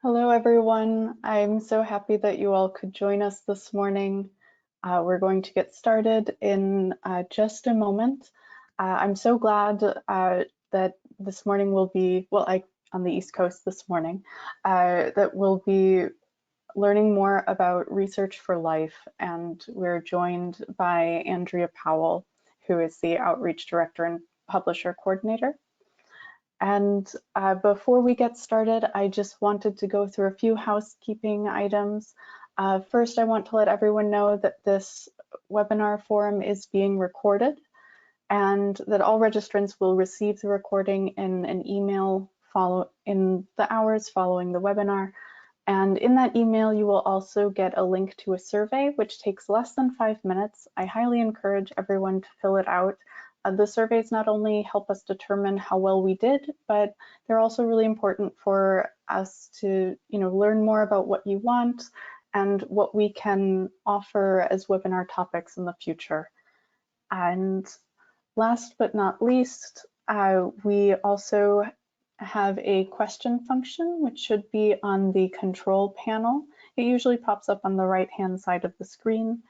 Hello, everyone. I'm so happy that you all could join us this morning. We're going to get started in just a moment. I'm so glad that this morning will be, on the East Coast this morning, that we'll be learning more about Research for Life, and we're joined by Andrea Powell, who is the Outreach Director and Publisher Coordinator. And before we get started, I just wanted to go through a few housekeeping items. First, I want to let everyone know that this webinar forum is being recorded and that all registrants will receive the recording in an email in the hours following the webinar. And in that email, you will also get a link to a survey, which takes less than 5 minutes. I highly encourage everyone to fill it out. The surveys not only help us determine how well we did, but they're also really important for us to, learn more about what you want and what we can offer as webinar topics in the future. And last but not least, we also have a question function, which should be on the control panel. It usually pops up on the right-hand side of the screen.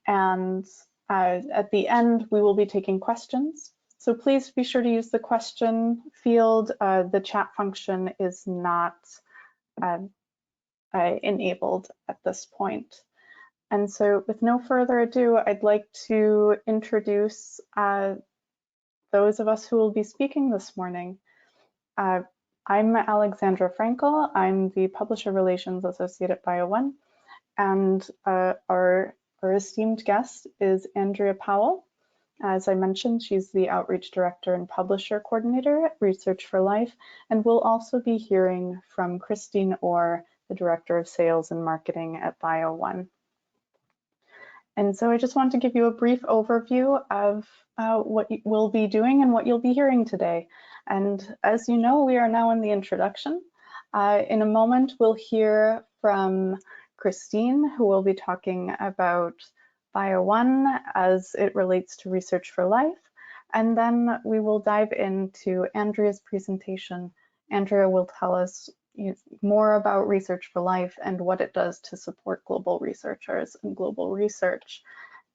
And at the end, we will be taking questions. So please be sure to use the question field. The chat function is not enabled at this point. And so with no further ado, I'd like to introduce those of us who will be speaking this morning. I'm Alexandra Frankel. I'm the Publisher Relations Associate at BioOne, and our esteemed guest is Andrea Powell. As I mentioned, she's the Outreach Director and Publisher Coordinator at Research for Life, and we'll also be hearing from Christine Orr, the Director of Sales and Marketing at BioOne. And so I just want to give you a brief overview of what we'll be doing and what you'll be hearing today. And as you know, we are now in the introduction. In a moment, we'll hear from Christine, who will be talking about BioOne as it relates to Research for Life. And then we will dive into Andrea's presentation. Andrea will tell us more about Research for Life and what it does to support global researchers and global research.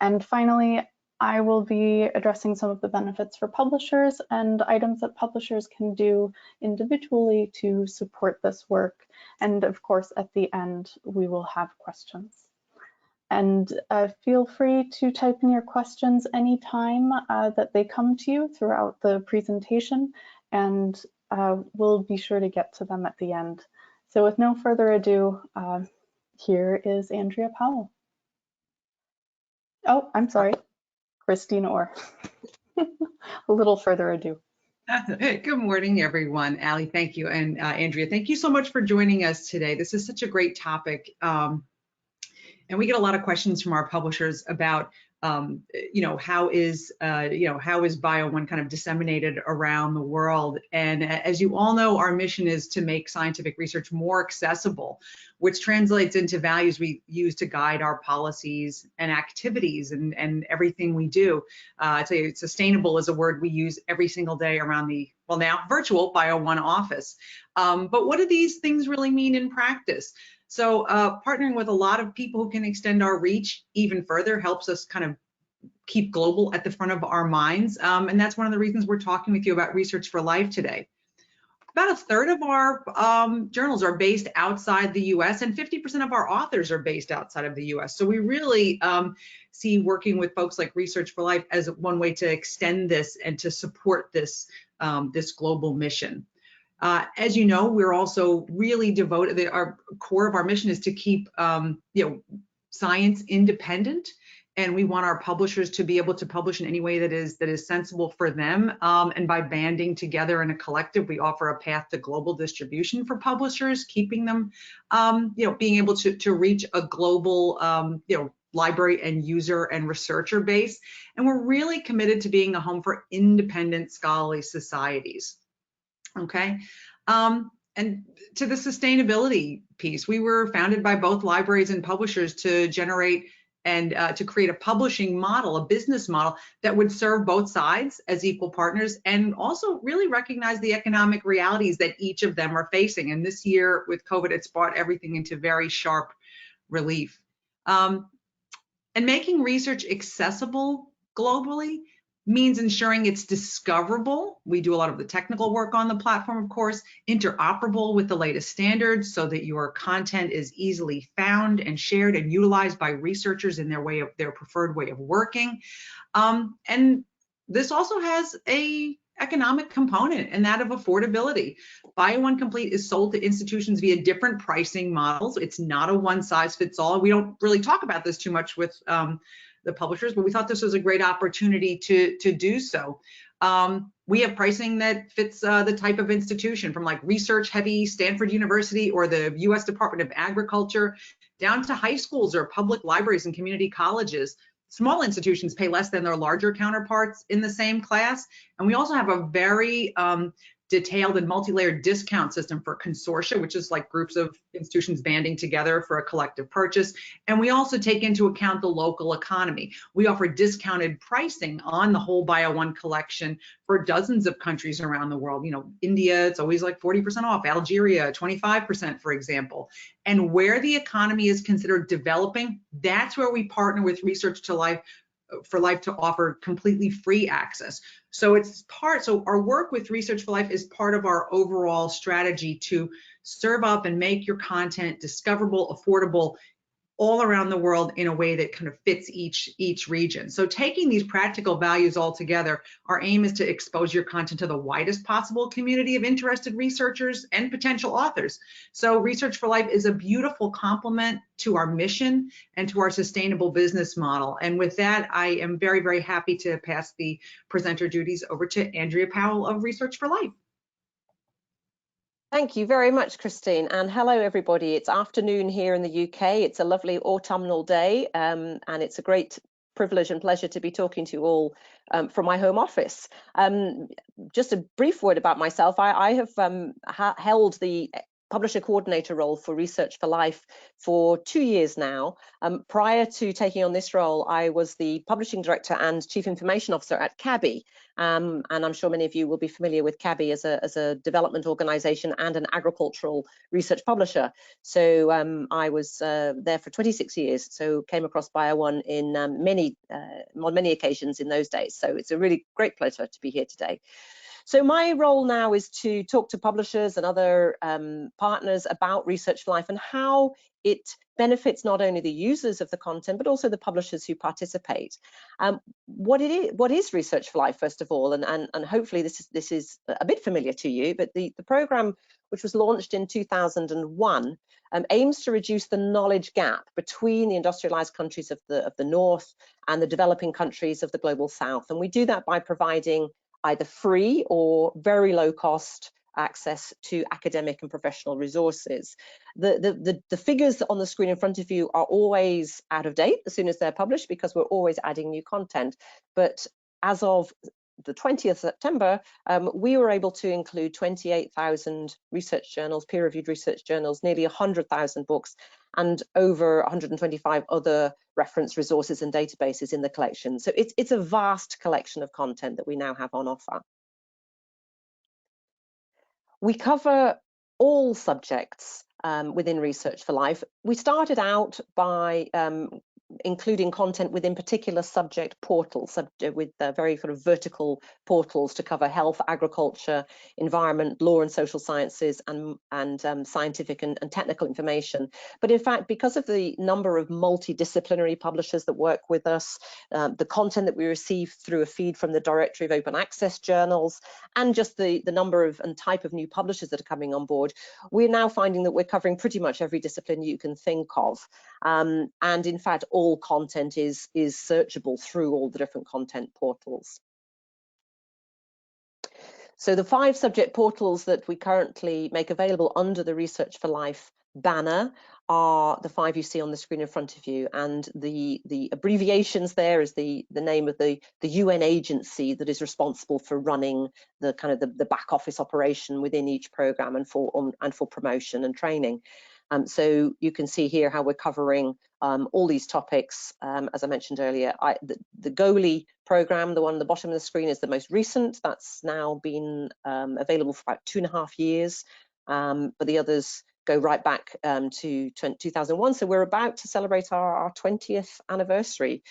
And finally, I will be addressing some of the benefits for publishers and items that publishers can do individually to support this work. And of course, at the end, we will have questions. And feel free to type in your questions anytime that they come to you throughout the presentation, and we'll be sure to get to them at the end. So with no further ado, here is Andrea Powell. Oh, I'm sorry, Christine Orr. A little further ado. Good morning, everyone. Ali, thank you. And Andrea, thank you so much for joining us today. This is such a great topic. And we get a lot of questions from our publishers about, how is BioOne kind of disseminated around the world. And as you all know, our mission is to make scientific research more accessible, which translates into values we use to guide our policies and activities and everything we do. I'd say sustainable is a word we use every single day around the, well, now virtual BioOne office. But what do these things really mean in practice? So partnering with a lot of people who can extend our reach even further helps us kind of keep global at the front of our minds. And that's one of the reasons we're talking with you about Research for Life today. About a third of our journals are based outside the US, and 50% of our authors are based outside of the US. So we really see working with folks like Research for Life as one way to extend this and to support this, this global mission. As you know, we're also really devoted, our core of our mission is to keep science independent, and we want our publishers to be able to publish in any way that is sensible for them. And by banding together in a collective, we offer a path to global distribution for publishers, keeping them, being able to reach a global, library and user and researcher base. And we're really committed to being a home for independent scholarly societies. Okay, and to the sustainability piece, we were founded by both libraries and publishers to generate and to create a publishing model, a business model that would serve both sides as equal partners and also really recognize the economic realities that each of them are facing. And this year with COVID, it's brought everything into very sharp relief. And making research accessible globally means ensuring it's discoverable. We do a lot of the technical work on the platform, of course, interoperable with the latest standards so that your content is easily found and shared and utilized by researchers in their preferred way of working. And this also has a economic component, and that of affordability. BioOne Complete is sold to institutions via different pricing models. It's not a one-size-fits-all. We don't really talk about this too much with the publishers, but we thought this was a great opportunity to do so. We have pricing that fits the type of institution, from like research-heavy Stanford University or the U.S. Department of Agriculture, down to high schools or public libraries and community colleges. Small institutions pay less than their larger counterparts in the same class. And we also have a very detailed and multi-layered discount system for consortia, which is like groups of institutions banding together for a collective purchase. And we also take into account the local economy. We offer discounted pricing on the whole BioOne collection for dozens of countries around the world. You know, India, it's always like 40% off, Algeria, 25%, for example. And where the economy is considered developing, that's where we partner with Research4Life to offer completely free access. So our work with Research4Life is part of our overall strategy to serve up and make your content discoverable, affordable, all around the world in a way that kind of fits each region. So taking these practical values all together, our aim is to expose your content to the widest possible community of interested researchers and potential authors. So Research4Life is a beautiful complement to our mission and to our sustainable business model. And with that, I am very, very happy to pass the presenter duties over to Andrea Powell of Research4Life. Thank you very much, Christine, and hello everybody. It's afternoon here in the UK. It's a lovely autumnal day, and it's a great privilege and pleasure to be talking to you all from my home office. Just a brief word about myself. I have held the publisher coordinator role for Research4Life for 2 years now. Prior to taking on this role, I was the publishing director and chief information officer at CABI. And I'm sure many of you will be familiar with CABI as a development organization and an agricultural research publisher. So I was there for 26 years, so came across BioOne on many occasions in those days. So it's a really great pleasure to be here today. So my role now is to talk to publishers and other partners about Research4Life and how it benefits not only the users of the content, but also the publishers who participate. What is Research4Life, first of all, and hopefully this is a bit familiar to you, but the program, which was launched in 2001, aims to reduce the knowledge gap between the industrialized countries of the North and the developing countries of the Global South. And we do that by providing either free or very low cost access to academic and professional resources. The figures on the screen in front of you are always out of date as soon as they're published, because we're always adding new content. But as of the 20th of September, we were able to include 28,000 research journals, peer-reviewed research journals, nearly 100,000 books, and over 125 other reference resources and databases in the collection. So it's a vast collection of content that we now have on offer. We cover all subjects within Research4Life. We started out by including content within particular subject portals, with very sort of vertical portals to cover health, agriculture, environment, law and social sciences, and scientific and technical information. But in fact, because of the number of multidisciplinary publishers that work with us, the content that we receive through a feed from the Directory of Open Access Journals, and just the number of and type of new publishers that are coming on board, we're now finding that we're covering pretty much every discipline you can think of. And in fact, all content is searchable through all the different content portals. So the 5 subject portals that we currently make available under the Research4Life banner are the 5 you see on the screen in front of you, and the abbreviations there is the name of the UN agency that is responsible for running the kind of the back office operation within each program and for promotion and training. So you can see here how we're covering all these topics. As I mentioned earlier, the GOLI program, the one at the bottom of the screen, is the most recent. That's now been available for about 2.5 years, but the others go right back to 2001. So we're about to celebrate our 20th anniversary,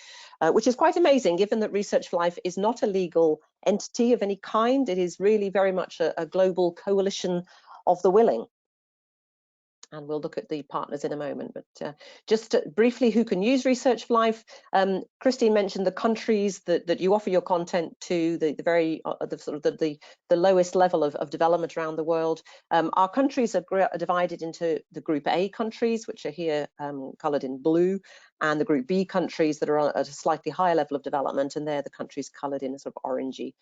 which is quite amazing, given that Research for Life is not a legal entity of any kind. It is really very much a global coalition of the willing. And we'll look at the partners in a moment, but just briefly, who can use Research for Life? Christine mentioned the countries that you offer your content to, the lowest level of development around the world. Our countries are divided into the Group A countries, which are here coloured in blue, and the Group B countries that are at a slightly higher level of development, and they're the countries coloured in a sort of orangey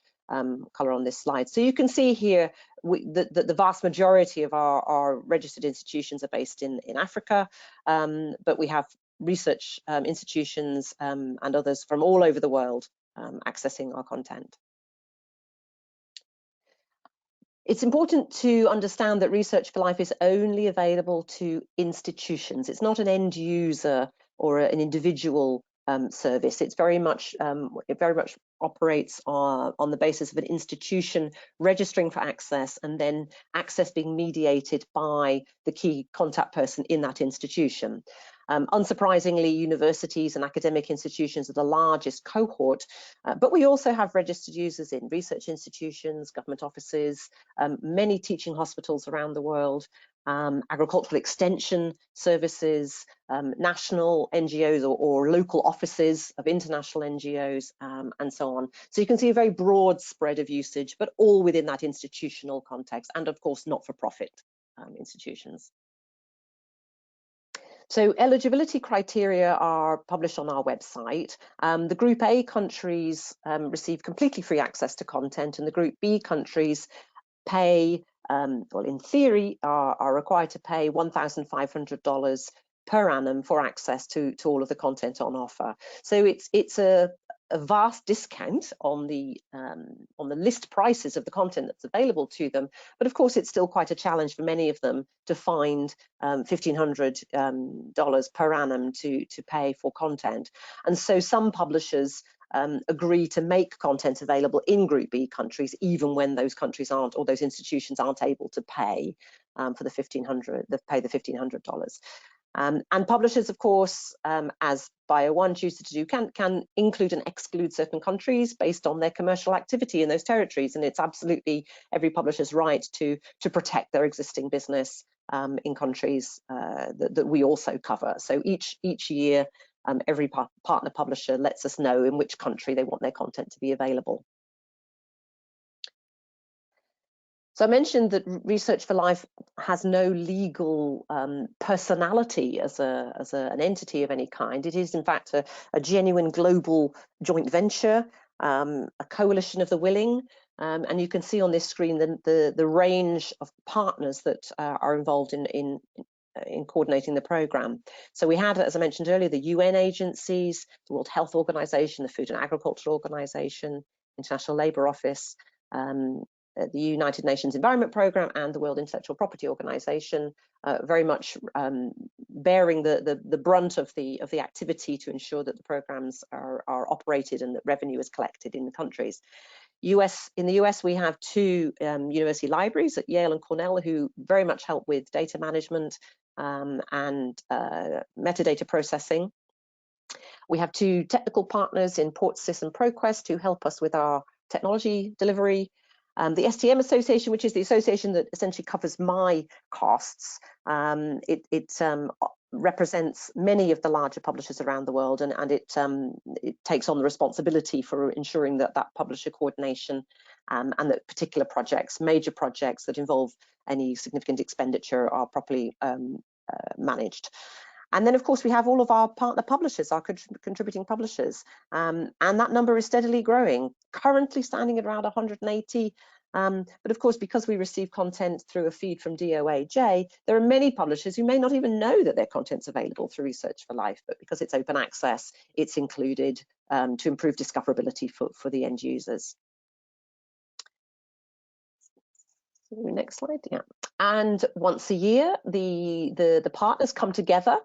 colour on this slide. So you can see here the vast majority of our registered institutions are based in Africa, but we have research institutions and others from all over the world accessing our content. It's important to understand that Research for Life is only available to institutions. It's not an end user or an individual service. It's very much it very much operates on the basis of an institution registering for access, and then access being mediated by the key contact person in that institution. Unsurprisingly, universities and academic institutions are the largest cohort, but we also have registered users in research institutions, government offices, many teaching hospitals around the world, agricultural extension services, national NGOs or local offices of international NGOs, and so on. So you can see a very broad spread of usage, but all within that institutional context, and of course not-for-profit institutions. So eligibility criteria are published on our website. The Group A countries receive completely free access to content, and the Group B countries pay, well, in theory, are required to pay $1,500 per annum for access to all of the content on offer. So it's a vast discount on the list prices of the content that's available to them, but of course it's still quite a challenge for many of them to find $1,500 per annum to pay for content. And so some publishers agree to make content available in Group B countries, even when those countries aren't, or those institutions aren't able to pay for the $1,500. And publishers, of course, as BioOne chooses to do, can include and exclude certain countries based on their commercial activity in those territories. And it's absolutely every publisher's right to protect their existing business in countries that we also cover. So each year, every partner publisher lets us know in which country they want their content to be available. So I mentioned that Research for Life has no legal personality as an entity of any kind. It is in fact a genuine global joint venture, a coalition of the willing, and you can see on this screen the range of partners that are involved in coordinating the program. So we had, as I mentioned earlier, the UN agencies, the World Health Organization, the Food and Agriculture Organization, International Labour Office, the United Nations Environment Programme, and the World Intellectual Property Organization, very much bearing the brunt of the activity to ensure that the programs are operated and that revenue is collected in the countries. In the US, we have two university libraries at Yale and Cornell who very much help with data management and metadata processing. We have two technical partners in PortSys and ProQuest who help us with our technology delivery. The STM Association, which is the association that essentially covers my costs, it represents many of the larger publishers around the world, and it takes on the responsibility for ensuring that publisher coordination and that particular projects, major projects that involve any significant expenditure, are properly managed. And then, of course, we have all of our partner publishers, our contributing publishers, and that number is steadily growing, currently standing at around 180. But of course, because we receive content through a feed from DOAJ, there are many publishers who may not even know that their content's available through Research for Life, but because it's open access, it's included to improve discoverability for the end users. Next slide, yeah. And once a year, the partners come together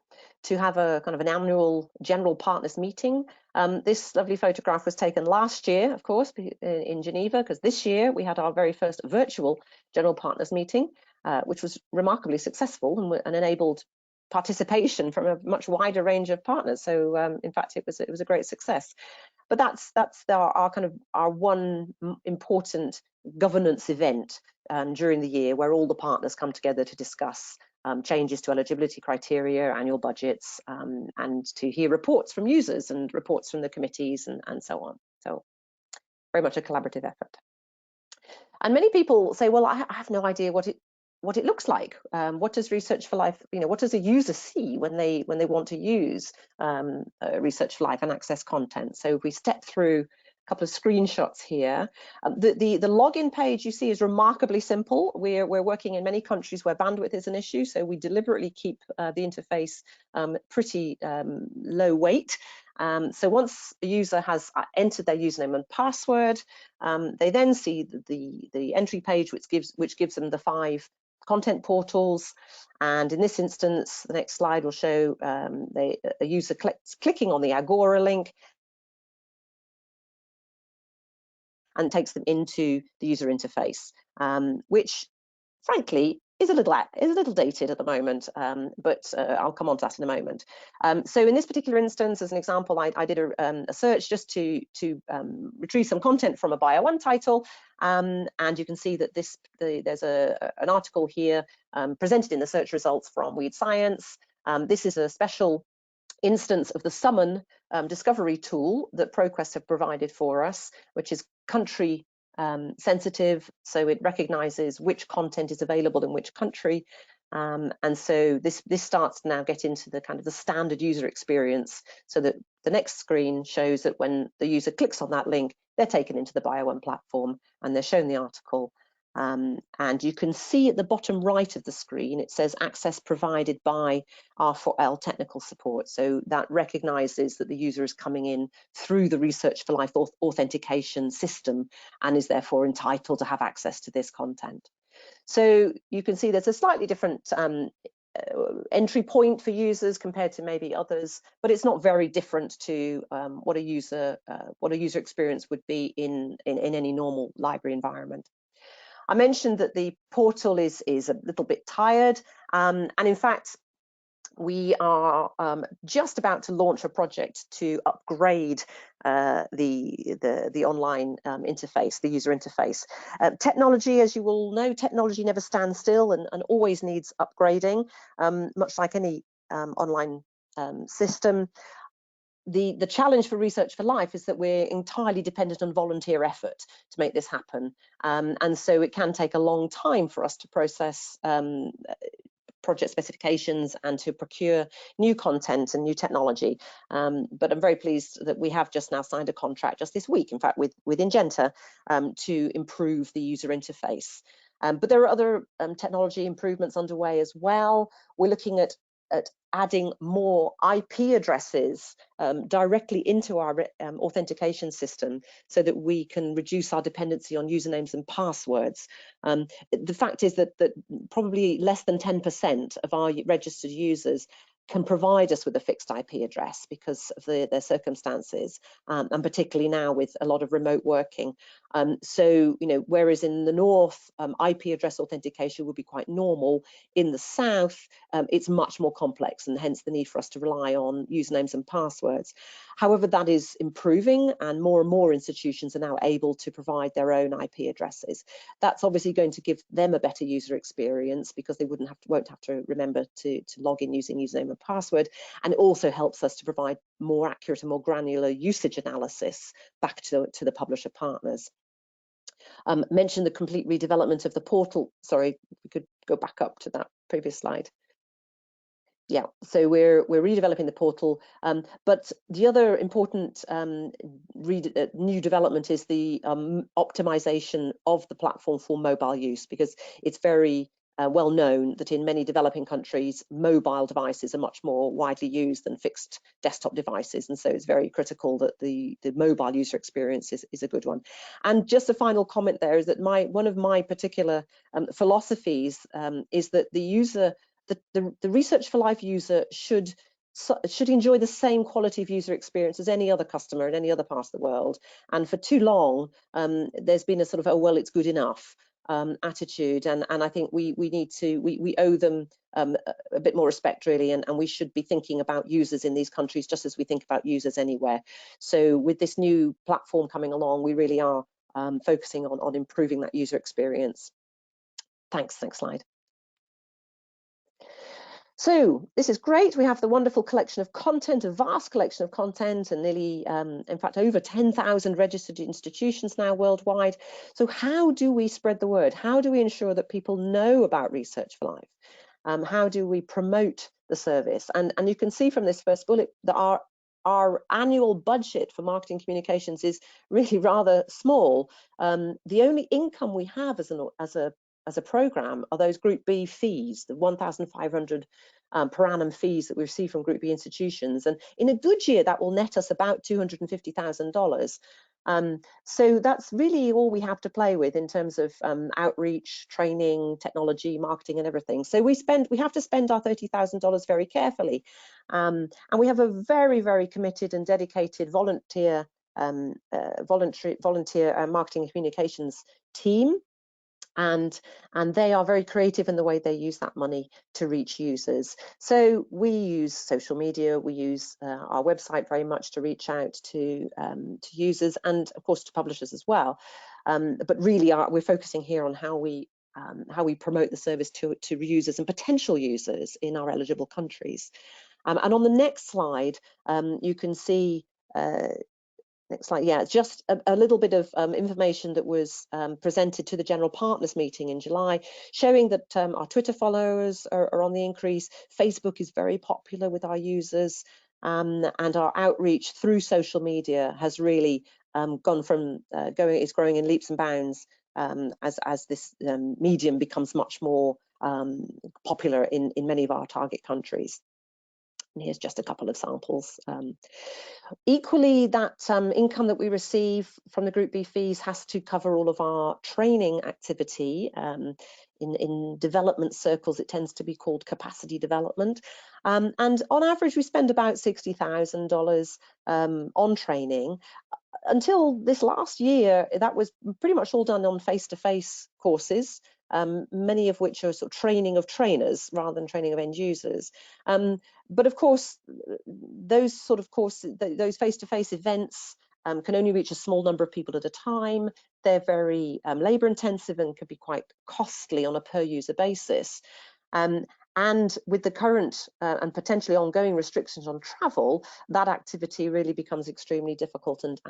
to have a kind of an annual general partners meeting. This lovely photograph was taken last year, of course, in Geneva, because this year we had our very first virtual general partners meeting, which was remarkably successful and enabled participation from a much wider range of partners. So in fact, it was a great success. But that's our one important governance event during the year, where all the partners come together to discuss changes to eligibility criteria, annual budgets, and to hear reports from users and reports from the committees and so on. So very much a collaborative effort. And many people say, well, I have no idea what it looks like. What does Research4Life, what does a user see when they want to use Research4Life and access content? So if we step through a couple of screenshots here, the login page you see is remarkably simple. We're working in many countries where bandwidth is an issue, so we deliberately keep the interface pretty low weight. So once a user has entered their username and password, they then see the entry page, which gives them the 5 content portals. And in this instance, the next slide will show a user clicking on the Agora link and takes them into the user interface, which frankly is a little dated at the moment, but I'll come on to that in a moment. So in this particular instance, as an example, I did a search just to retrieve some content from a BioOne title, and you can see that there's an article here presented in the search results from Weed Science. This is a special instance of the summon discovery tool that ProQuest have provided for us, which is country sensitive, so it recognizes which content is available in which country, and so this starts to now get into the kind of the standard user experience, so that the next screen shows that when the user clicks on that link, they're taken into the BioOne platform and they're shown the article. And you can see at the bottom right of the screen, it says access provided by R4L technical support. So that recognizes that the user is coming in through the Research4Life authentication system and is therefore entitled to have access to this content. So you can see there's a slightly different entry point for users compared to maybe others, but it's not very different to what a user experience would be in any normal library environment. I mentioned that the portal is a little bit tired, and in fact, we are just about to launch a project to upgrade the online interface, the user interface. Technology, as you will know, technology never stands still and always needs upgrading, much like any online system. The challenge for Research4Life is that we're entirely dependent on volunteer effort to make this happen. And so it can take a long time for us to process project specifications and to procure new content and new technology. But I'm very pleased that we have just now signed a contract just this week, in fact, with Ingenta to improve the user interface. But there are other technology improvements underway as well. We're looking at adding more IP addresses directly into our authentication system so that we can reduce our dependency on usernames and passwords. The fact is that probably less than 10% of our registered users can provide us with a fixed IP address because of their circumstances, and particularly now with a lot of remote working. So, whereas in the north, IP address authentication would be quite normal, in the south, it's much more complex, and hence the need for us to rely on usernames and passwords. However, that is improving, and more institutions are now able to provide their own IP addresses. That's obviously going to give them a better user experience because they won't have to remember to log in using username and password, and it also helps us to provide more accurate and more granular usage analysis back to the publisher partners. Mention the complete redevelopment of the portal. Sorry, we could go back up to that previous slide. Yeah, so we're redeveloping the portal, but the other important new development is the optimization of the platform for mobile use, because it's very well known that in many developing countries, mobile devices are much more widely used than fixed desktop devices. And so it's very critical that the mobile user experience is a good one. And just a final comment there is that one of my particular philosophies is that the user, the Research4Life user should enjoy the same quality of user experience as any other customer in any other part of the world. And for too long, there's been a sort of, oh, well, it's good enough attitude, and I think we owe them a bit more respect, really, and we should be thinking about users in these countries just as we think about users anywhere. So with this new platform coming along, we really are focusing on improving that user experience. Thanks. Next slide. So this is great. We have the wonderful collection of content, a vast collection of content, and nearly, in fact, over 10,000 registered institutions now worldwide. So how do we spread the word? How do we ensure that people know about Research4Life? How do we promote the service? And you can see from this first bullet that our annual budget for marketing communications is really rather small. The only income we have as a program are those Group B fees, the 1,500 per annum fees that we receive from Group B institutions. And in a good year, that will net us about $250,000. So that's really all we have to play with in terms of outreach, training, technology, marketing, and everything. So we have to spend our $30,000 very carefully. And we have a very, very committed and dedicated volunteer marketing and communications team. And they are very creative in the way they use that money to reach users. So we use social media, we use our website very much to reach out to users, and of course to publishers as well. But really we're focusing here on how we promote the service to users and potential users in our eligible countries. And on the next slide, you can see next slide. Yeah, just a little bit of information that was presented to the General Partners meeting in July, showing that our Twitter followers are on the increase. Facebook is very popular with our users, and our outreach through social media has really gone from is growing in leaps and bounds as this medium becomes much more popular in many of our target countries. And here's just a couple of samples. Equally, that income that we receive from the Group B fees has to cover all of our training activity. In development circles, it tends to be called capacity development. And on average, we spend about $60,000 on training. Until this last year, that was pretty much all done on face-to-face courses, many of which are sort of training of trainers rather than training of end users. But of course, those sort of courses, those face-to-face events can only reach a small number of people at a time. They're very labor intensive and can be quite costly on a per user basis. And with the current and potentially ongoing restrictions on travel, that activity really becomes extremely difficult and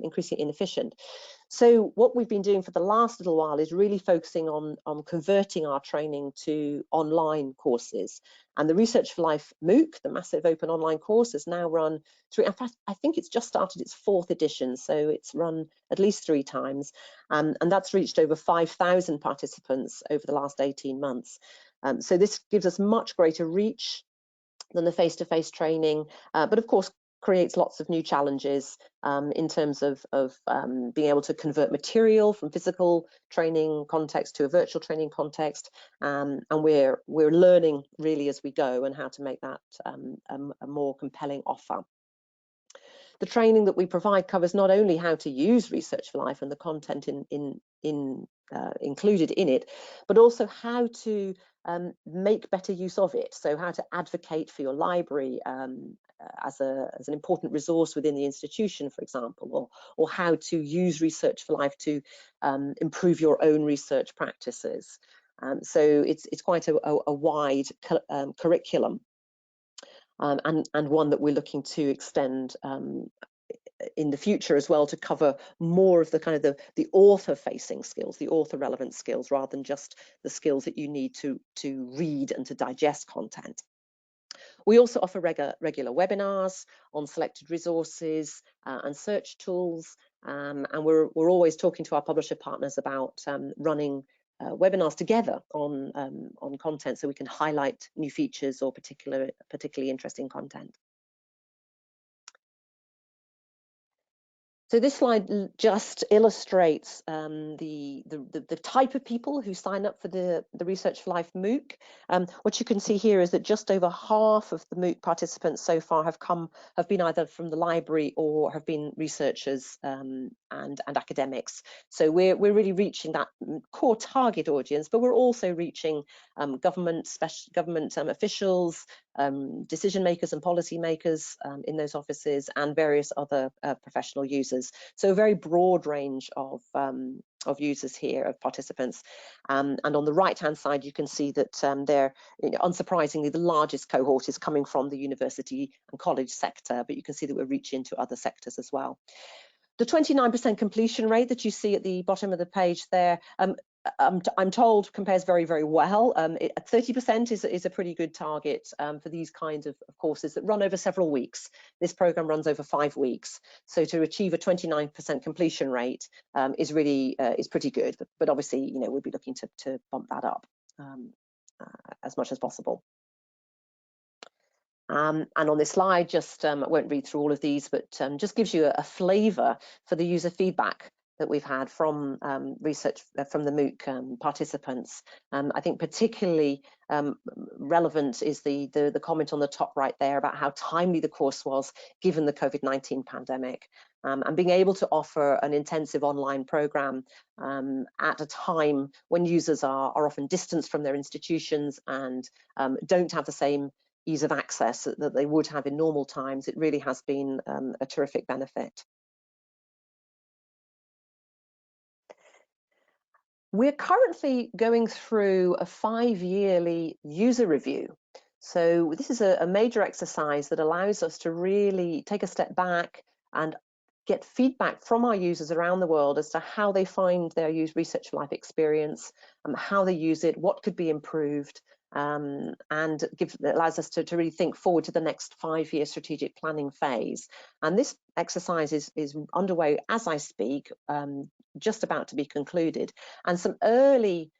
increasingly inefficient. So what we've been doing for the last little while is really focusing on converting our training to online courses. And the Research4Life MOOC, the massive open online course, is now run through, in fact, I think it's just started its 4th edition, so it's run at least 3 times. And that's reached over 5,000 participants over the last 18 months. So this gives us much greater reach than the face-to-face training, but of course creates lots of new challenges in terms of being able to convert material from physical training context to a virtual training context, and we're learning really as we go and how to make that a more compelling offer. The training that we provide covers not only how to use Research4Life and the content included in it, but also how to make better use of it. So how to advocate for your library as an important resource within the institution, for example, or how to use Research4Life to improve your own research practices. So it's quite a wide curriculum. And one that we're looking to extend in the future as well, to cover more of the kind of the author-facing skills, the author-relevant skills, rather than just the skills that you need to read and to digest content. We also offer regular webinars on selected resources and search tools, and we're always talking to our publisher partners about running webinars together on content, so we can highlight new features or particularly interesting content. So this slide just illustrates the type of people who sign up for the Research for Life MOOC. What you can see here is that just over half of the MOOC participants so far have been either from the library or have been researchers and academics. So we're really reaching that core target audience, but we're also reaching government officials, decision makers and policy makers in those offices, and various other professional users. So a very broad range of users here, of participants. And on the right-hand side, you can see that they're, unsurprisingly, the largest cohort is coming from the university and college sector, but you can see that we're reaching into other sectors as well. The 29% completion rate that you see at the bottom of the page there, I'm told compares very, very well. 30% is a pretty good target for these kinds of courses that run over several weeks. This program runs over 5 weeks. So to achieve a 29% completion rate is really is pretty good. But obviously, we'll be looking to bump that up as much as possible. And on this slide, just I won't read through all of these, but just gives you a flavour for the user feedback that we've had from research from the MOOC participants. I think particularly relevant is the comment on the top right there about how timely the course was given the COVID-19 pandemic, and being able to offer an intensive online program at a time when users are often distanced from their institutions and don't have the same ease of access that they would have in normal times. It really has been a terrific benefit. We're currently going through a 5-yearly user review. So this is a major exercise that allows us to really take a step back and get feedback from our users around the world as to how they find their Research for Life experience, how they use it, what could be improved, and allows us to really think forward to the next 5-year strategic planning phase. And this exercise is underway as I speak, just about to be concluded. And some early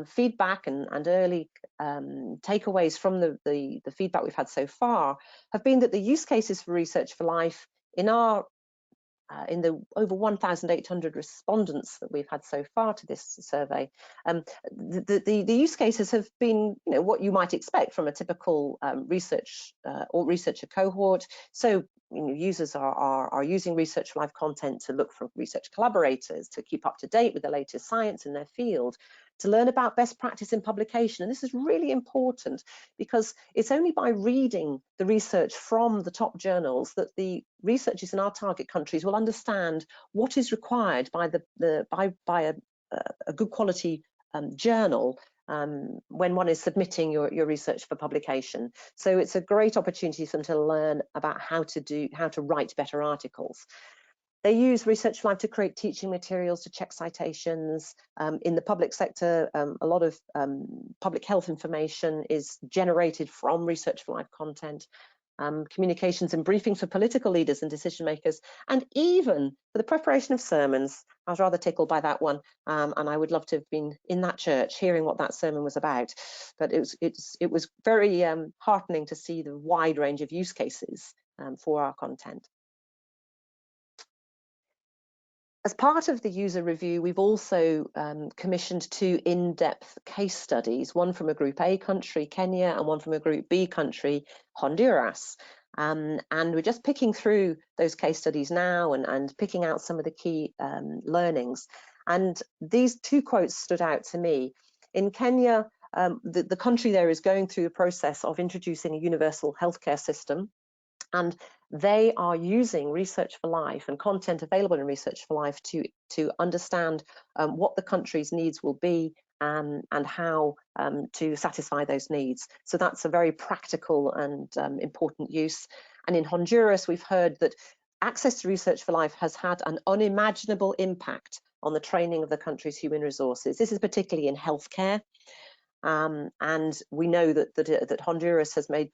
feedback and early takeaways from the feedback we've had so far have been that the use cases for Research for Life in the over 1,800 respondents that we've had so far to this survey, the use cases have been, what you might expect from a typical research or researcher cohort. So, users are using Research for Life content to look for research collaborators, to keep up to date with the latest science in their field, to learn about best practice in publication. And this is really important because it's only by reading the research from the top journals that the researchers in our target countries will understand what is required by a good quality journal when one is submitting your research for publication. So it's a great opportunity for them to learn about how to write better articles. They use Research for Life to create teaching materials, to check citations. In the public sector, a lot of public health information is generated from Research for Life content. Communications and briefings for political leaders and decision makers, and even for the preparation of sermons. I was rather tickled by that one, and I would love to have been in that church hearing what that sermon was about. But it was very heartening to see the wide range of use cases for our content. As part of the user review, we've also commissioned 2 in-depth case studies, one from a Group A country, Kenya, and one from a Group B country, Honduras. And we're just picking through those case studies now and picking out some of the key learnings. And these 2 quotes stood out to me. In Kenya, the country there is going through the process of introducing a universal healthcare system. And they are using Research for Life and content available in Research for Life to understand what the country's needs will be and how to satisfy those needs. So that's a very practical and important use. And in Honduras, we've heard that access to Research for Life has had an unimaginable impact on the training of the country's human resources. This is particularly in healthcare. And we know that Honduras has made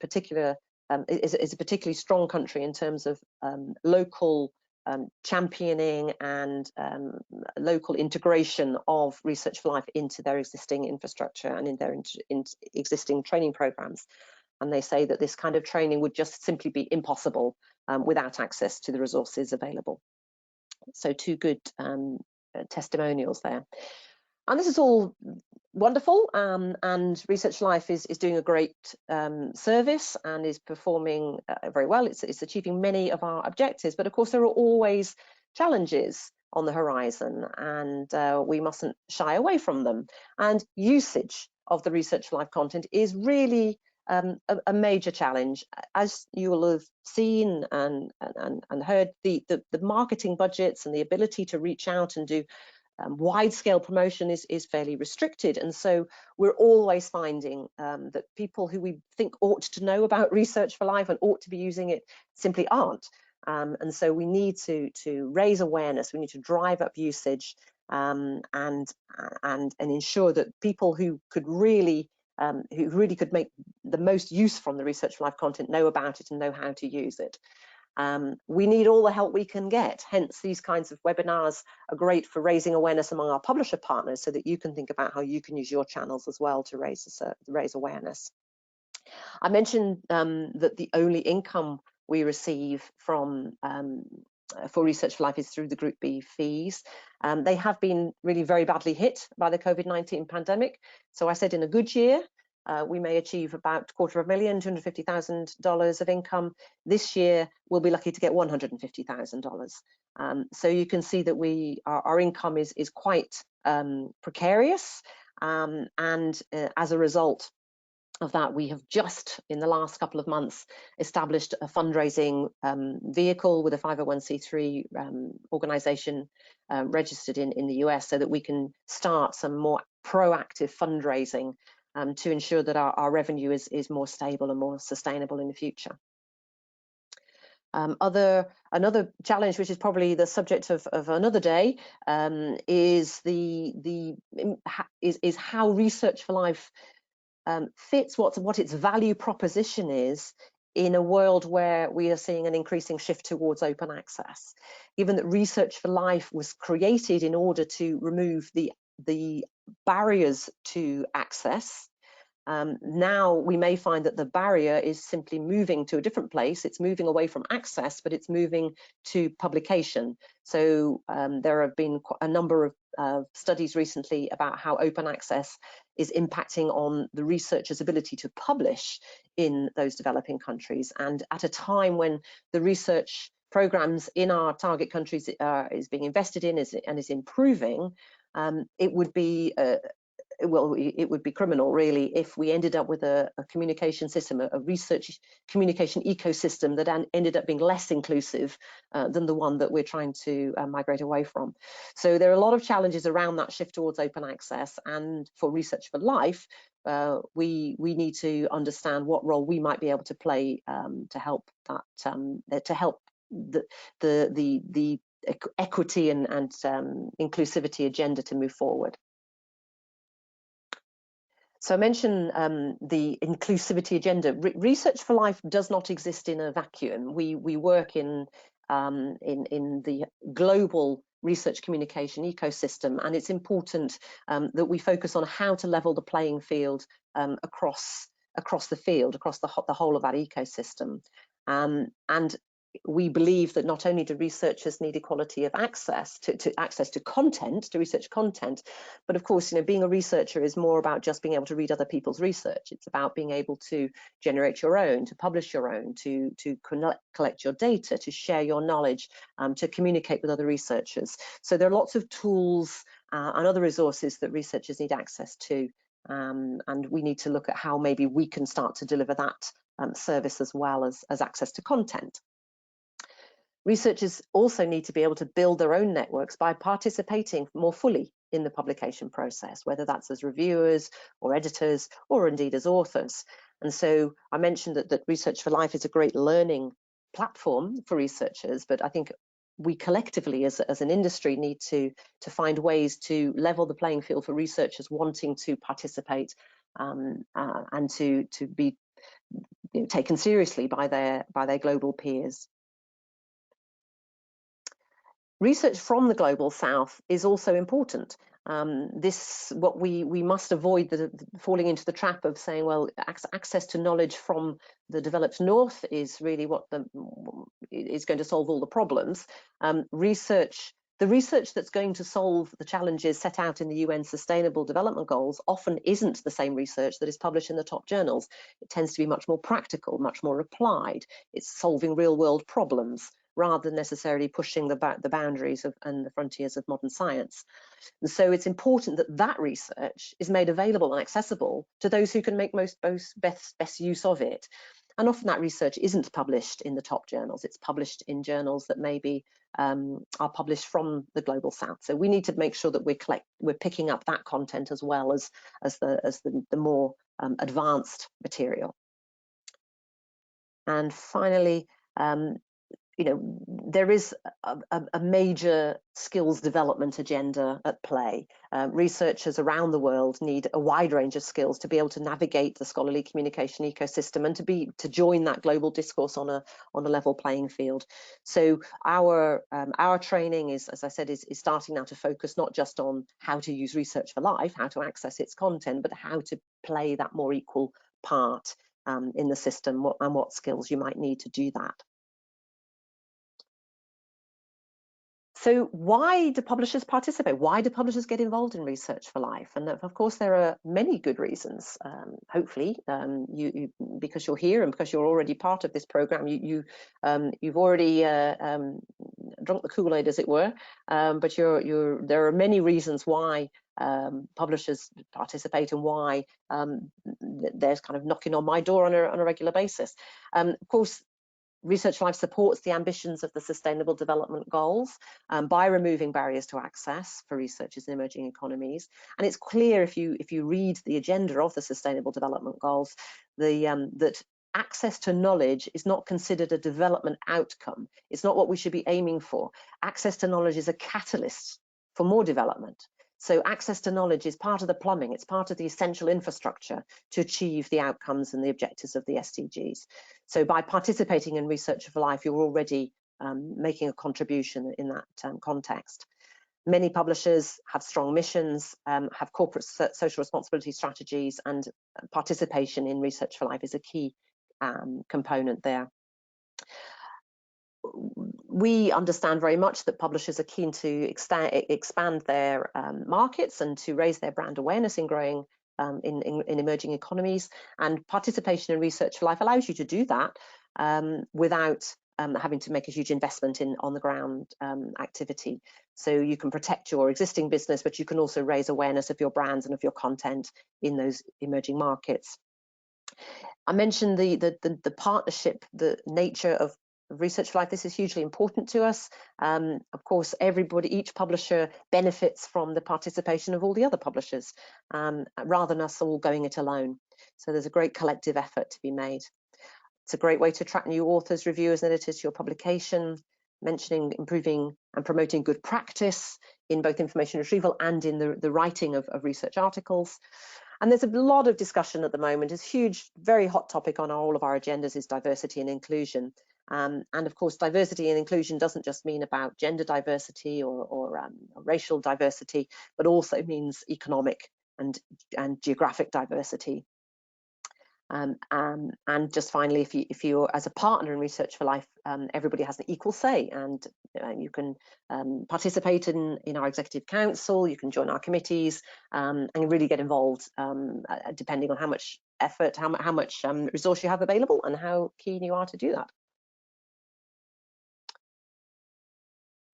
is a particularly strong country in terms of local championing and local integration of Research for Life into their existing infrastructure and in their existing training programs. And they say that this kind of training would just simply be impossible without access to the resources available. So 2 good testimonials there. And this is all wonderful, and Research for Life is doing a great service and is performing very well. It's achieving many of our objectives, but of course there are always challenges on the horizon, and we mustn't shy away from them. And usage of the Research for Life content is really a major challenge. As you will have seen and heard, the marketing budgets and the ability to reach out and do wide-scale promotion is fairly restricted, and so we're always finding that people who we think ought to know about Research for Life and ought to be using it simply aren't. And so we need to raise awareness, we need to drive up usage, and ensure that people who really could make the most use from the Research for Life content know about it and know how to use it. We need all the help we can get, hence these kinds of webinars are great for raising awareness among our publisher partners, so that you can think about how you can use your channels as well to raise awareness. I mentioned that the only income we receive from for Research for Life is through the Group B fees. They have been really very badly hit by the COVID-19 pandemic. So I said in a good year, we may achieve about $250,000, $250,000 of income. This year, we'll be lucky to get $150,000. So you can see that our income is quite precarious, and as a result of that, we have just in the last couple of months established a fundraising vehicle with a 501c3 organization registered in the US, so that we can start some more proactive fundraising to ensure that our revenue is more stable and more sustainable in the future. Another challenge, which is probably the subject of another day, is how Research for Life fits what its value proposition is in a world where we are seeing an increasing shift towards open access. Given that Research for Life was created in order to remove the barriers to access, now we may find that the barrier is simply moving to a different place. It's moving away from access, but it's moving to publication. So there have been a number of studies recently about how open access is impacting on the researchers' ability to publish in those developing countries. And at a time when the research programs in our target countries is being invested in and is improving, it would be it would be criminal, really, if we ended up with a communication system, a research communication ecosystem that ended up being less inclusive than the one that we're trying to migrate away from. So there are a lot of challenges around that shift towards open access, and for Research for Life, we need to understand what role we might be able to play to help the equity and inclusivity agenda to move forward. So I mentioned the inclusivity agenda. Research for Life does not exist in a vacuum. We work in the global research communication ecosystem, and it's important that we focus on how to level the playing field across the field, across the whole of that ecosystem. And we believe that not only do researchers need equality of access to access to content, to research content, but of course, being a researcher is more about just being able to read other people's research. It's about being able to generate your own, to publish your own, to collect your data, to share your knowledge, to communicate with other researchers. So there are lots of tools and other resources that researchers need access to, and we need to look at how maybe we can start to deliver that service as well as access to content. Researchers also need to be able to build their own networks by participating more fully in the publication process, whether that's as reviewers or editors or indeed as authors. And so I mentioned that Research for Life is a great learning platform for researchers, but I think we collectively as an industry need to find ways to level the playing field for researchers wanting to participate and to be taken seriously by their global peers. Research from the Global South is also important. What we must avoid falling into the trap of saying, well, access to knowledge from the developed North is really what is going to solve all the problems. The research that's going to solve the challenges set out in the UN Sustainable Development Goals often isn't the same research that is published in the top journals. It tends to be much more practical, much more applied. It's solving real-world problems rather than necessarily pushing the boundaries and the frontiers of modern science. And so it's important that that research is made available and accessible to those who can make best use of it. And often that research isn't published in the top journals. It's published in journals that maybe are published from the Global South. So we need to make sure that we're picking up that content as well as the more advanced material. And finally, there is a major skills development agenda at play. Researchers around the world need a wide range of skills to be able to navigate the scholarly communication ecosystem and to join that global discourse on a level playing field. So our training is, as I said, is starting now to focus not just on how to use Research4Life, how to access its content, but how to play that more equal part in the system and what skills you might need to do that. So why do publishers participate? Why do publishers get involved in Research4Life? And of course, there are many good reasons. Hopefully, because you're here and because you're already part of this program, you've already drunk the Kool-Aid, as it were. But there are many reasons why publishers participate and why there's kind of knocking on my door on a regular basis. Of course, Research4Life supports the ambitions of the Sustainable Development Goals by removing barriers to access for researchers in emerging economies. And it's clear if you read the agenda of the Sustainable Development Goals, that access to knowledge is not considered a development outcome. It's not what we should be aiming for. Access to knowledge is a catalyst for more development. So access to knowledge is part of the plumbing, it's part of the essential infrastructure to achieve the outcomes and the objectives of the SDGs. So by participating in Research4Life, you're already making a contribution in that context. Many publishers have strong missions, have corporate social responsibility strategies, and participation in Research4Life is a key component there. We understand very much that publishers are keen to expand their markets and to raise their brand awareness in growing in emerging economies, and participation in Research4Life allows you to do that without having to make a huge investment in on-the-ground activity. So you can protect your existing business, but you can also raise awareness of your brands and of your content in those emerging markets. I mentioned the partnership, the nature of Research4Life. This is hugely important to us. Of course, each publisher benefits from the participation of all the other publishers, rather than us all going it alone. So there's a great collective effort to be made. It's a great way to attract new authors, reviewers, and editors to your publication, mentioning, improving, and promoting good practice in both information retrieval and in the writing of research articles. And there's a lot of discussion at the moment. It's a huge, very hot topic on all of our agendas is diversity and inclusion. And of course, diversity and inclusion doesn't just mean about gender diversity or racial diversity, but also means economic and geographic diversity. And just finally, if you're as a partner in Research4Life, everybody has an equal say, and you can participate in our executive council, you can join our committees, and really get involved depending on how much effort, how much resource you have available, and how keen you are to do that.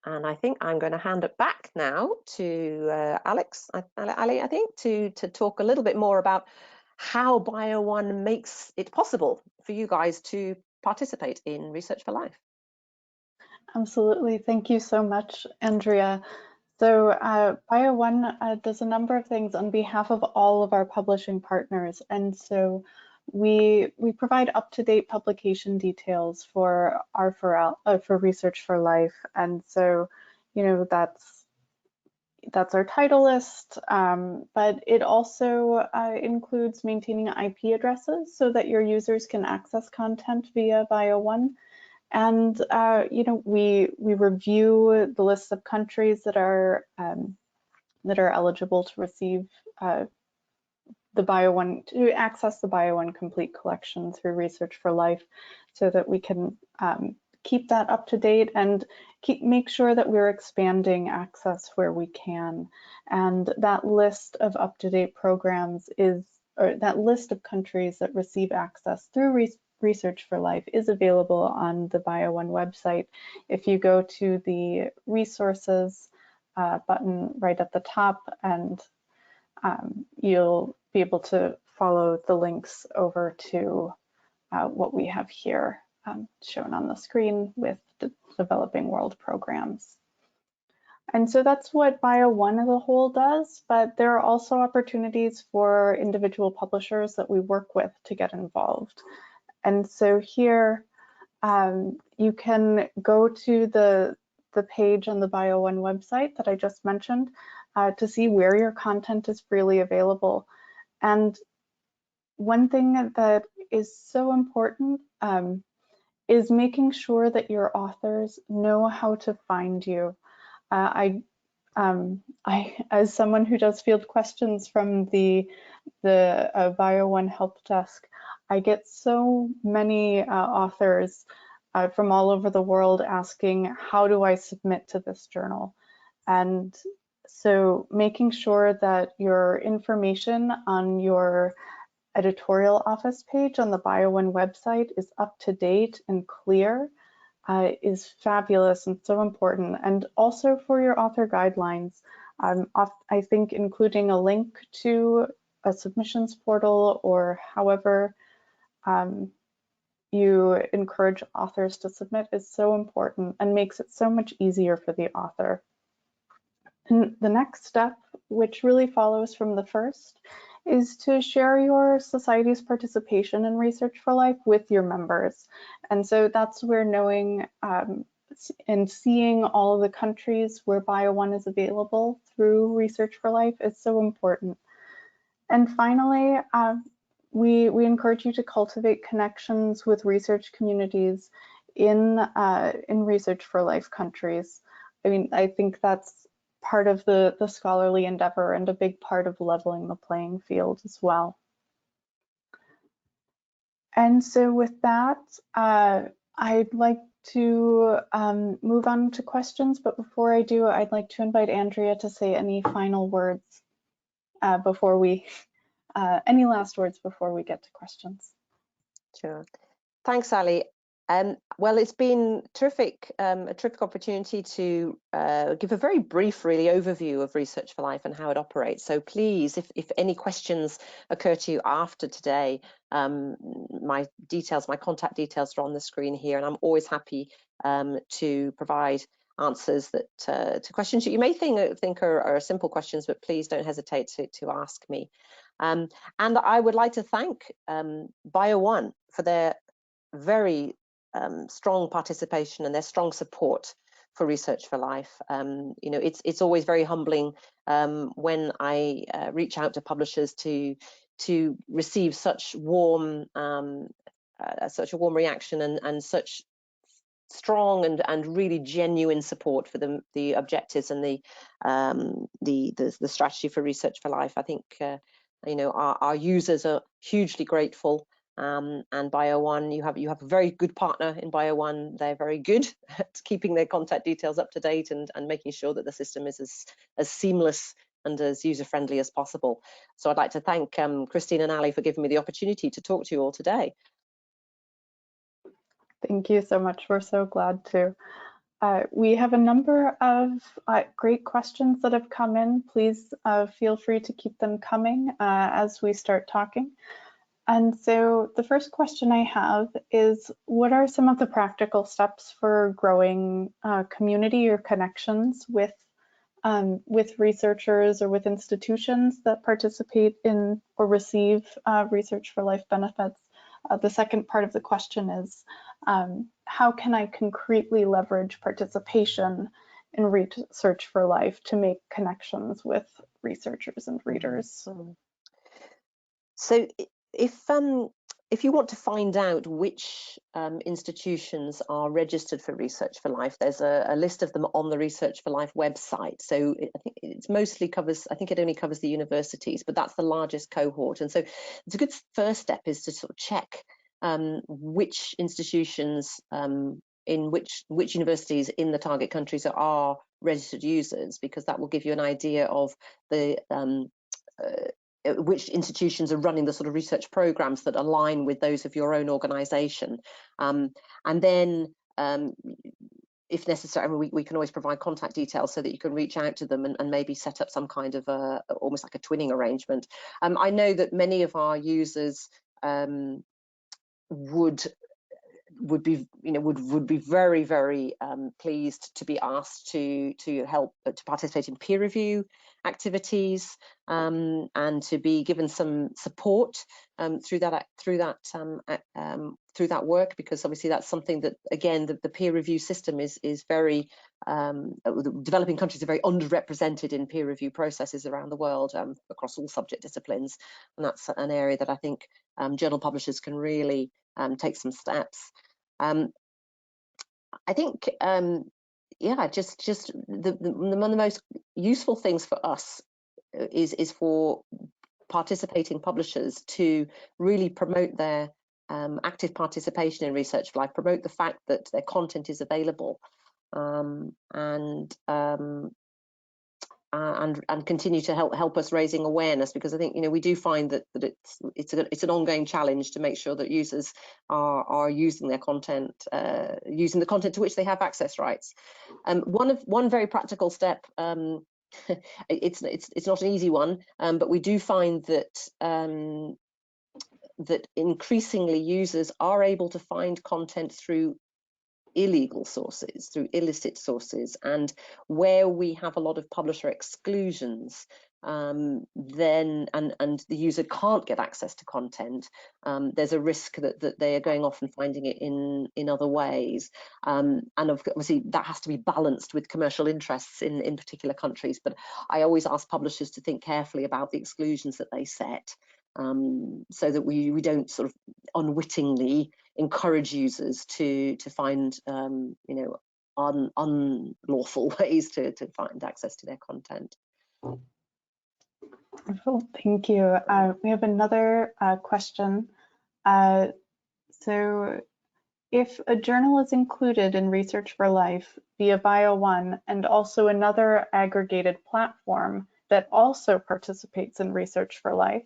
And I think I'm going to hand it back now to Ali, I think, to talk a little bit more about how BioOne makes it possible for you guys to participate in Research4Life. Absolutely. Thank you so much, Andrea. So BioOne does a number of things on behalf of all of our publishing partners. And so we provide up-to-date publication details for Research4Life. And so, that's our title list, but it also includes maintaining IP addresses so that your users can access content via BioOne. And we review the list of countries that are eligible to receive to access the BioOne Complete collection through Research4Life, so that we can keep that up to date and make sure that we're expanding access where we can. And that list of up-to-date programs or that list of countries that receive access through Research4Life is available on the BioOne website. If you go to the resources button right at the top, and you'll be able to follow the links over to what we have here shown on the screen with the Developing World programs. And so that's what BioOne as a whole does, but there are also opportunities for individual publishers that we work with to get involved. And so here you can go to the page on the BioOne website that I just mentioned to see where your content is freely available. And one thing that is so important is making sure that your authors know how to find you. I, as someone who does field questions from the BioOne help desk, I get so many authors from all over the world asking, how do I submit to this journal? And so making sure that your information on your editorial office page on the BioOne website is up to date and clear is fabulous and so important. And also for your author guidelines, I think including a link to a submissions portal or however you encourage authors to submit is so important and makes it so much easier for the author. And the next step, which really follows from the first, is to share your society's participation in Research4Life with your members. And so that's where knowing and seeing all of the countries where BioOne is available through Research4Life is so important. And finally, we encourage you to cultivate connections with research communities in Research4Life countries. I mean, I think that's part of the scholarly endeavor and a big part of leveling the playing field as well. And so with that, I'd like to move on to questions, but before I do, I'd like to invite Andrea to say any final words before we, any last words before we get to questions. Sure. Thanks, Ali. Well, it's been terrific, a terrific opportunity to give a very brief, really, overview of Research4Life and how it operates. So please, if any questions occur to you after today, my contact details are on the screen here, and I'm always happy to provide answers to questions that you may think are simple questions, but please don't hesitate to ask me. And I would like to thank BioOne for their very strong participation and their strong support for Research4Life. You know, it's always very humbling when I reach out to publishers to receive such a warm reaction and such strong and really genuine support for the objectives and the strategy for Research4Life. I think you know, our users are hugely grateful. And BioOne, you have a very good partner in BioOne. They're very good at keeping their contact details up to date and making sure that the system is as seamless and as user-friendly as possible. So I'd like to thank Christine and Ali for giving me the opportunity to talk to you all today. Thank you so much. We're so glad to. We have a number of great questions that have come in. Please feel free to keep them coming as we start talking. And so the first question I have is, what are some of the practical steps for growing community or connections with researchers or with institutions that participate in or receive Research4Life benefits? The second part of the question is, how can I concretely leverage participation in Research4Life to make connections with researchers and readers? So if if you want to find out which institutions are registered for Research4Life, there's a list of them on the Research4Life website. So I think it mostly covers, I think it only covers the universities, but that's the largest cohort. And so it's a good first step is to sort of check which institutions in which universities in the target countries are registered users, because that will give you an idea of the which institutions are running the sort of research programs that align with those of your own organization. And then if necessary, I mean, we can always provide contact details so that you can reach out to them and maybe set up some kind of almost like a twinning arrangement. I know that many of our users would be very, very pleased to be asked to help to participate in peer review activities and to be given some support through that work, because obviously that's something that, again, the peer review system is very developing countries are very underrepresented in peer review processes around the world across all subject disciplines, and that's an area that I think journal publishers can really take some steps. I think yeah, just one of the most useful things for us is for participating publishers to really promote their active participation in Research4Life, promote the fact that their content is available, and continue to help us raising awareness, because I think we do find that it's an ongoing challenge to make sure that users are using their content, using the content to which they have access rights. One very practical step. It's not an easy one, but we do find that that increasingly users are able to find content through illegal sources, through illicit sources, and where we have a lot of publisher exclusions, then and the user can't get access to content, there's a risk that they are going off and finding it in other ways, and obviously that has to be balanced with commercial interests in particular countries. But I always ask publishers to think carefully about the exclusions that they set, so that we don't sort of unwittingly encourage users to find unlawful ways to find access to their content. Wonderful, thank you. We have another question. So if a journal is included in Research4Life via BioOne and also another aggregated platform that also participates in Research4Life,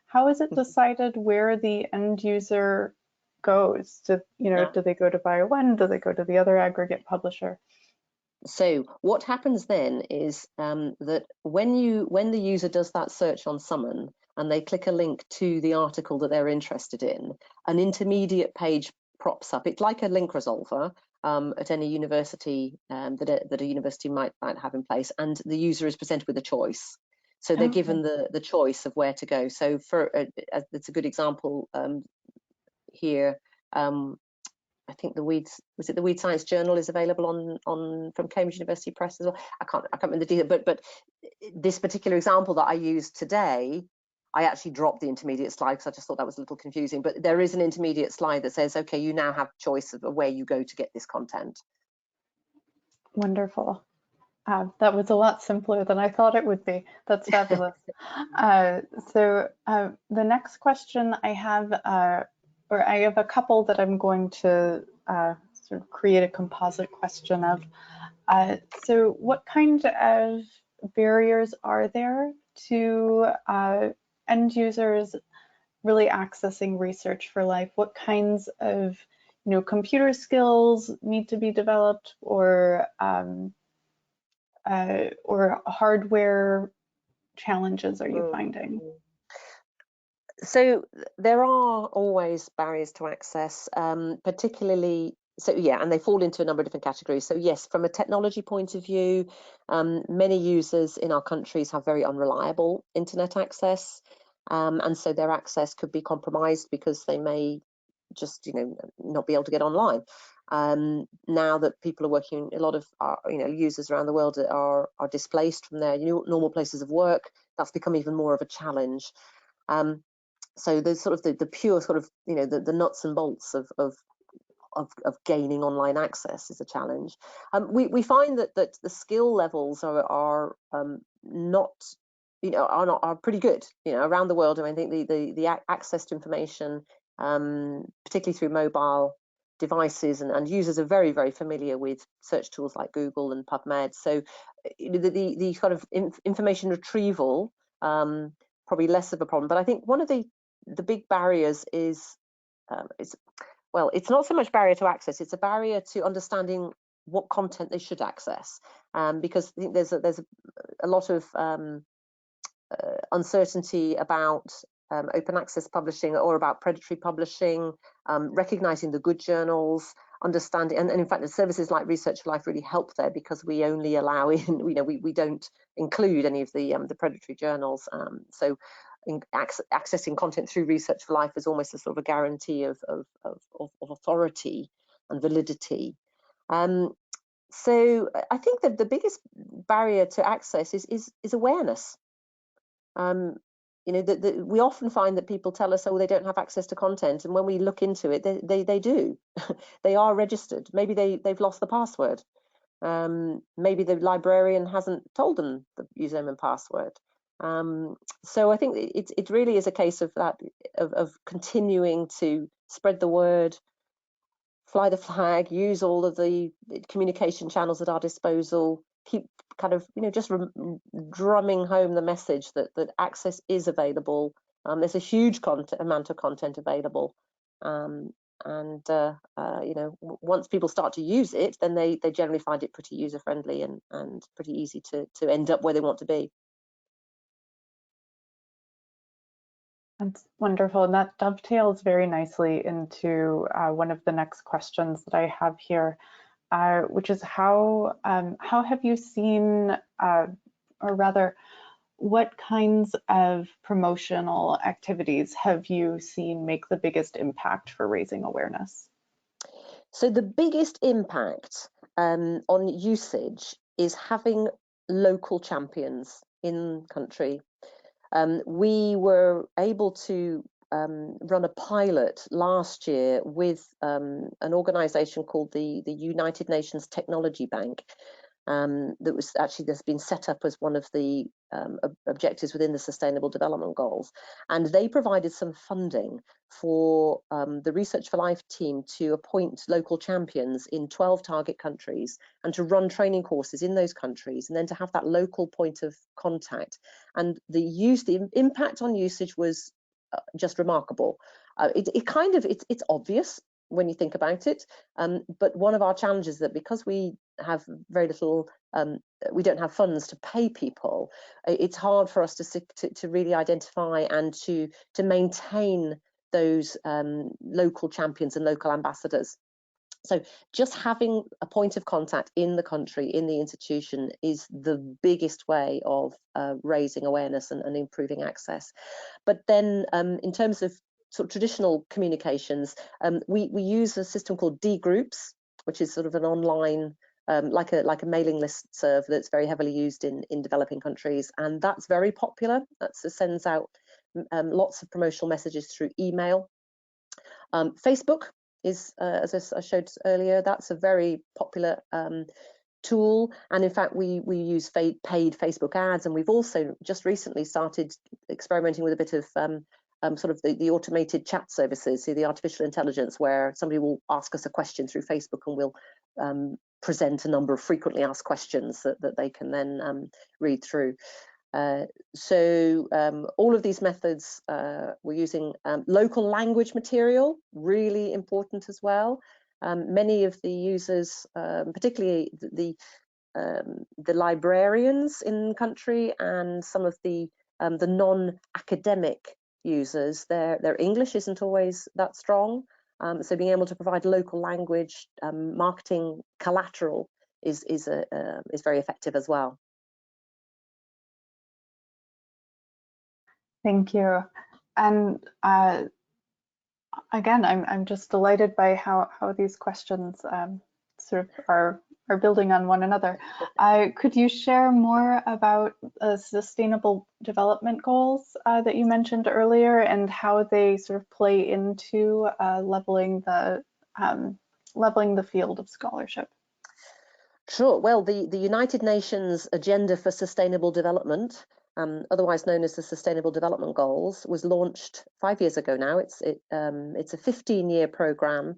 how is it decided where the end user goes? Do they go to BioOne? Do they go to the other aggregate publisher? So what happens then is that when the user does that search on Summon and they click a link to the article that they're interested in, an intermediate page props up. It's like a link resolver at any university that a university might have in place, and the user is presented with a choice. So they're given the choice of where to go. So for it's a good example here. I think the Weed Science Journal is available from Cambridge University Press as well. I can't remember the detail, but this particular example that I used today, I actually dropped the intermediate slide because I just thought that was a little confusing. But there is an intermediate slide that says, okay, you now have choice of where you go to get this content. Wonderful. That was a lot simpler than I thought it would be. That's fabulous. So the next question I have, or I have a couple that I'm going to sort of create a composite question of. So what kind of barriers are there to end users really accessing Research4Life? What kinds of computer skills need to be developed, or hardware challenges are you finding? So there are always barriers to access, particularly, so yeah, and they fall into a number of different categories. So yes, from a technology point of view, many users in our countries have very unreliable internet access, and so their access could be compromised because they may just not be able to get online. Now that people are working, a lot of our, users around the world are displaced from their normal places of work. That's become even more of a challenge. So there's sort of the pure sort of, you know, the nuts and bolts of gaining online access is a challenge. We find that the skill levels are not, you know, are pretty good, you know, around the world. I mean, I think the access to information, particularly through mobile devices, and users are very, very familiar with search tools like Google and PubMed. So the kind of information retrieval, probably less of a problem. But I think one of the big barriers is well, it's not so much barrier to access, it's a barrier to understanding what content they should access, because I think there's a lot of uncertainty about open access publishing or about predatory publishing, recognizing the good journals, understanding, and in fact the services like Research4Life really help there, because we only allow in, you know, we don't include any of the predatory journals. So accessing content through Research4Life is almost a sort of a guarantee of authority and validity. So I think that the biggest barrier to access is awareness. You know, we often find that people tell us, oh, they don't have access to content, and when we look into it, they do. They are registered. Maybe they've lost the password. Maybe the librarian hasn't told them the username and password. So I think it really is a case of that, of continuing to spread the word, fly the flag, use all of the communication channels at our disposal, keep kind of, you know, just drumming home the message that access is available. There's a huge amount of content available. You know, once people start to use it, then they generally find it pretty user friendly and pretty easy to end up where they want to be. That's wonderful, and that dovetails very nicely into one of the next questions that I have here, which is how have you seen, or rather, what kinds of promotional activities have you seen make the biggest impact for raising awareness? So the biggest impact on usage is having local champions in country. We were able to run a pilot last year with an organization called the United Nations Technology Bank, that was actually that's been set up as one of the objectives within the Sustainable Development Goals. And they provided some funding for the Research4Life team to appoint local champions in 12 target countries and to run training courses in those countries, and then to have that local point of contact. And the impact on usage was just remarkable. It's obvious when you think about it, but one of our challenges is that because we have very little, we don't have funds to pay people, it's hard for us to really identify and to maintain those local champions and local ambassadors. So just having a point of contact in the country, in the institution, is the biggest way of raising awareness and improving access. But then in terms of sort of traditional communications, we use a system called D groups, which is sort of an online, like a mailing list serve that's very heavily used in developing countries, and that's very popular. That sends out lots of promotional messages through email. Facebook is, as I showed earlier, that's a very popular tool, and in fact we use paid Facebook ads, and we've also just recently started experimenting with a bit of sort of the automated chat services, so the artificial intelligence, where somebody will ask us a question through Facebook and we'll present a number of frequently asked questions that they can then read through. So all of these methods, we're using local language material, really important as well. Many of the users, particularly the librarians in country and some of the non-academic users, their English isn't always that strong. So being able to provide local language marketing collateral is very effective as well. Thank you. And again, I'm just delighted by how these questions sort of are are building on one another. Could you share more about sustainable development goals that you mentioned earlier and how they sort of play into leveling the field of scholarship? Sure. Well, the United Nations Agenda for Sustainable Development, otherwise known as the Sustainable Development Goals, was launched 5 years ago now. It's a 15-year program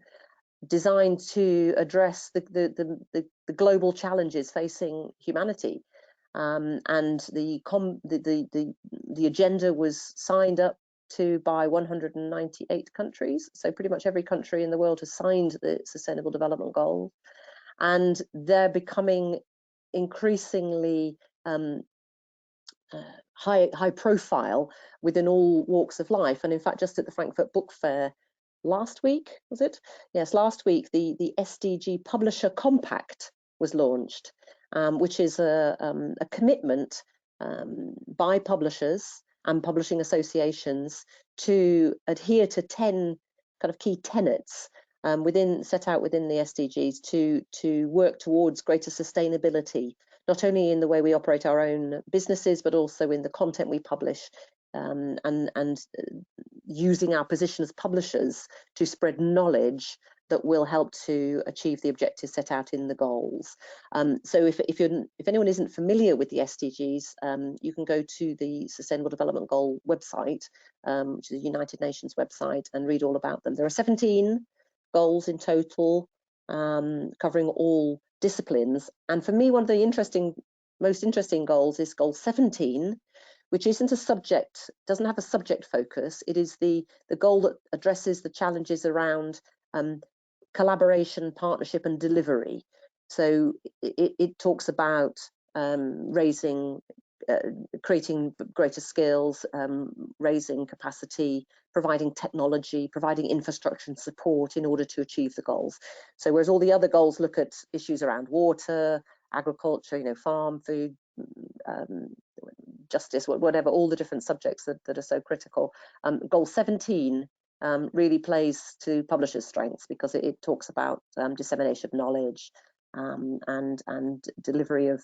designed to address the global challenges facing humanity, and the agenda was signed up to by 198 countries. So pretty much every country in the world has signed the Sustainable Development Goals, and they're becoming increasingly high profile within all walks of life. And in fact, just at the Frankfurt Book Fair last week, was it? Yes, last week, the SDG Publisher Compact was launched, which is a commitment by publishers and publishing associations to adhere to 10 kind of key tenets set out within the SDGs to work towards greater sustainability, not only in the way we operate our own businesses, but also in the content we publish, and using our position as publishers to spread knowledge that will help to achieve the objectives set out in the goals. So if anyone isn't familiar with the SDGs, you can go to the Sustainable Development Goal website, which is the United Nations website, and read all about them. There are 17 goals in total, covering all disciplines. And for me, one of the most interesting goals is goal 17, which isn't a subject, doesn't have a subject focus. It is the goal that addresses the challenges around collaboration, partnership, and delivery. So it talks about creating greater skills, raising capacity, providing technology, providing infrastructure and support in order to achieve the goals. So whereas all the other goals look at issues around water, agriculture, farm, food, justice, whatever, all the different subjects that are so critical, goal 17 really plays to publishers' strengths, because it talks about dissemination of knowledge and delivery of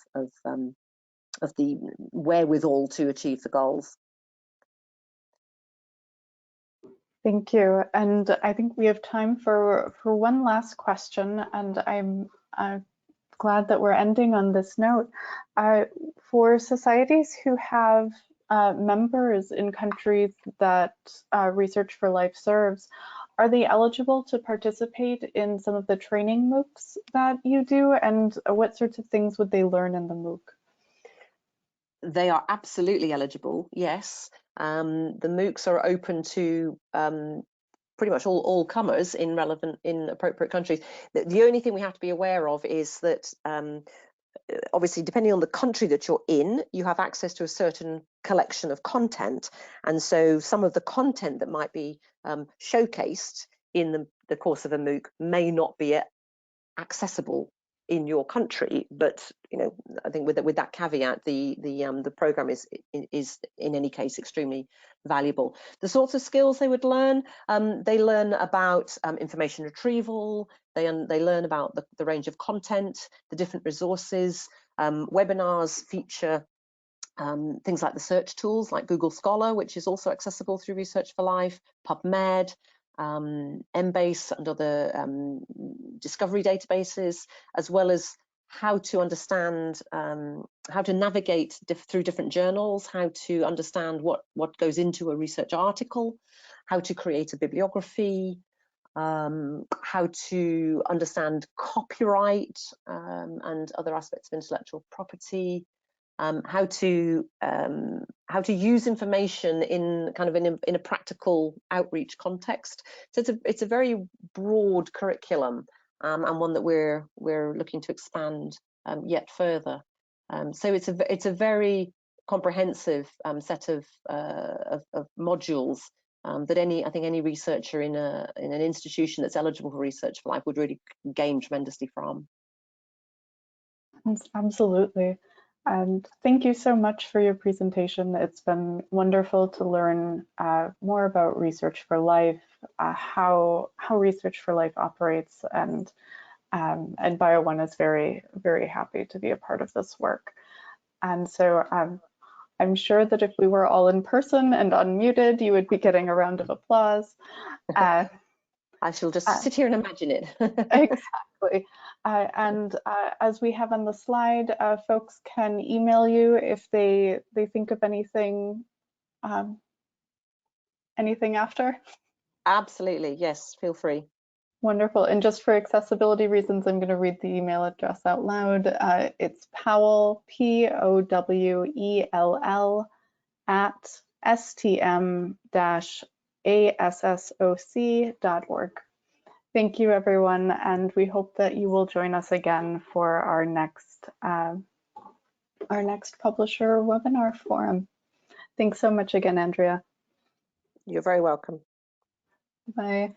the wherewithal to achieve the goals. Thank you. And I think we have time for one last question, and I'm glad that we're ending on this note. For societies who have members in countries that Research4Life serves, are they eligible to participate in some of the training MOOCs that you do? And what sorts of things would they learn in the MOOC? They are absolutely eligible, yes. The MOOCs are open to pretty much all comers in appropriate countries. The only thing we have to be aware of is that obviously, depending on the country that you're in, you have access to a certain collection of content. And so some of the content that might be showcased in the course of a MOOC may not be accessible in your country, but I think with that caveat, the program is in any case extremely valuable. The sorts of skills they would learn, they learn about information retrieval, they learn about the range of content, the different resources. Webinars feature things like the search tools like Google Scholar, which is also accessible through Research4Life, PubMed, Embase and other discovery databases, as well as how to understand, how to navigate through different journals, how to understand what goes into a research article, how to create a bibliography, how to understand copyright and other aspects of intellectual property, how to use information in a practical outreach context. So it's a very broad curriculum, and one that we're looking to expand yet further. So it's a very comprehensive set of modules that I think any researcher in an institution that's eligible for Research4Life would really gain tremendously from. Absolutely. And thank you so much for your presentation. It's been wonderful to learn more about Research4Life, how Research4Life operates, and And BioOne is very, very happy to be a part of this work. And so I'm sure that if we were all in person and unmuted, you would be getting a round of applause. I shall just sit here and imagine it. Exactly. And as we have on the slide, folks can email you if they think of anything after. Absolutely, yes, feel free. Wonderful. And just for accessibility reasons, I'm going to read the email address out loud. It's Powell, Powell, at stm-assoc.org. Thank you, everyone, and we hope that you will join us again for our next publisher webinar forum. Thanks so much again, Andrea. You're very welcome. Bye.